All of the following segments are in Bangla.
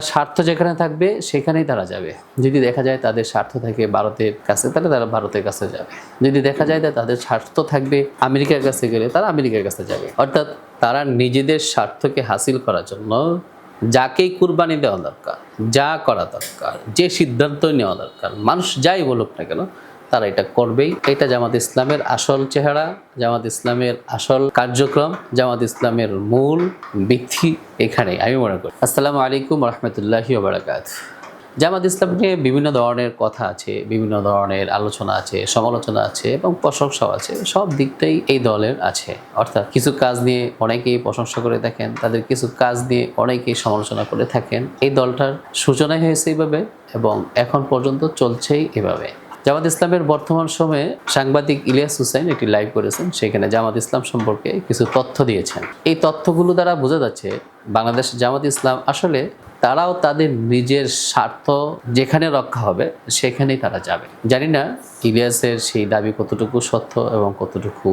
স্বার্থ যেখানে থাকবে সেখানেই তারা যাবে। যদি দেখা যায় তাদের স্বার্থ থাকে ভারতের কাছে, তাহলে তারা ভারতের কাছে যাবে। যদি দেখা যায় যে তাদের স্বার্থ থাকবে আমেরিকার কাছে, গেলে তারা আমেরিকার কাছে যাবে। অর্থাৎ তারা নিজেদের স্বার্থকে হাসিল করার জন্য যাকেই কুরবানি দেওয়া দরকার, যা করা দরকার, যে সিদ্ধান্ত নেওয়া দরকার, মানুষ যাই বলুক না কেন, তারা এটা করবেই। এটা জামাত ইসলামের আসল চেহারা, জামাত ইসলামের আসল কার্যক্রম, জামাত ইসলামের মূল ভিত্তি এখানেই আমি মনে করি। আসসালামু আলাইকুম রহমতুল্লাহি ওয়া বারাকাতুহু। জামাত ইসলাম নিয়ে বিভিন্ন ধরনের কথা আছে, বিভিন্ন ধরনের আলোচনা আছে, সমালোচনা আছে এবং প্রশংসাও আছে। সব দিকটাই এই দলের আছে। অর্থাৎ কিছু কাজ নিয়ে অনেকেই প্রশংসা করে থাকেন, তাদের কিছু কাজ নিয়ে অনেকেই সমালোচনা করে থাকেন। এই দলটার সূচনাই হয়েছে এইভাবে এবং এখন পর্যন্ত চলছেই এভাবে। জামাত ইসলামের বর্তমান সময়ে সাংবাদিক ইলিয়াস হুসাইন একটি লাইভ করেছেন, সেখানে জামাত ইসলাম সম্পর্কে কিছু তথ্য দিয়েছেন। এই তথ্যগুলো দ্বারা বোঝা যাচ্ছে বাংলাদেশ জামাত ইসলাম আসলে তারাও তাদের নিজের স্বার্থ যেখানে রক্ষা হবে সেখানেই তারা যাবে। জানি না ইলিয়াসের সেই দাবি কতটুকু সত্য এবং কতটুকু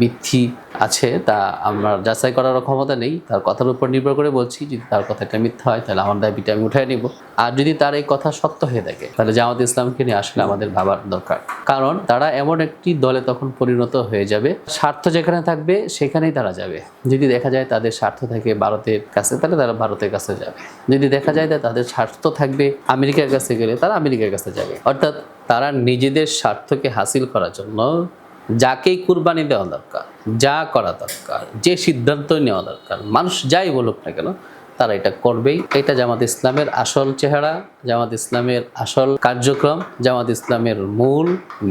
মিথ্যি আছে তা আমার যাচাই করার ক্ষমতা নেই। তার কথার উপর নির্ভর করে বলছি, যদি তার কথাটা মিথ্যা হয় তাহলে আমার দাবিটা আমি উঠাই নিব, আর যদি তার এই কথা সত্য হয়ে থাকে তাহলে জামাত ইসলামকে নিয়ে আসলে আমাদের ভাবার দরকার। কারণ তারা এমন একটি দলে তখন পরিণত হয়ে যাবে, স্বার্থ যেখানে থাকবে সেখানেই তারা যাবে। যদি দেখা যায় তাদের স্বার্থ থাকে ভারতের কাছে, তাহলে তারা ভারতের কাছে যাবে। যদি দেখা যায় যে তাদের স্বার্থ থাকবে আমেরিকার কাছে, গেলে তারা আমেরিকার কাছে যাবে। অর্থাৎ তারা নিজেদের স্বার্থকে হাসিল করার জন্য যাকেই কুরবানি দেওয়া দরকার, যা করা দরকার, যে সিদ্ধান্ত নেওয়া দরকার, মানুষ যাই বলুক না কেন, তারা এটা করবেই। এটা জামাত ইসলামের আসল চেহারা, জামাত ইসলামের আসল কার্যক্রম, জামাত ইসলামের মূল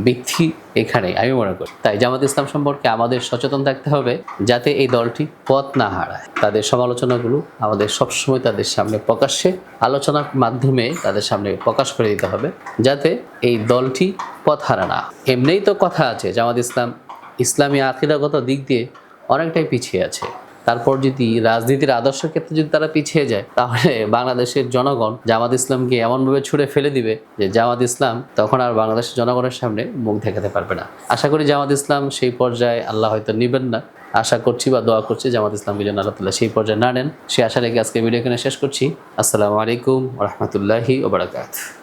ভিত্তি এখানেই আমি মনে করি। তাই জামাত ইসলাম সম্পর্কে আমাদের সচেতন থাকতে হবে যাতে এই দলটি পথ না হারায়। তাদের সমালোচনাগুলো আমাদের সবসময় তাদের সামনে প্রকাশ্যে আলোচনার মাধ্যমে তাদের সামনে প্রকাশ করে দিতে হবে যাতে এই দলটি পথ হারা না। এমনিই তো কথা আছে জামাত ইসলাম ইসলামী আকিদাগত দিক দিয়ে অনেকটাই পিছিয়ে আছে। তারপর যদি রাজনীতির আদর্শের ক্ষেত্রে যদি তারা পিছিয়ে যায়, তাহলে বাংলাদেশের জনগণ জামাত ইসলামকে এমনভাবে ছুঁড়ে ফেলে দিবে যে জামাত ইসলাম তখন আর বাংলাদেশের জনগণের সামনে মুখ দেখাতে পারবে না। আশা করি জামাত ইসলাম সেই পর্যায়ে আল্লাহ হয়তো নেবেন না। আশা করছি বা দোয়া করছি জামাত ইসলামকে যেন আল্লাহ তাআলা সেই পর্যায়ে না নেন। সে আশা রেখে আজকে ভিডিও এখানে শেষ করছি। আসসালামু আলাইকুম ওয়া রাহমাতুল্লাহি ওয়া বারাকাতুহু।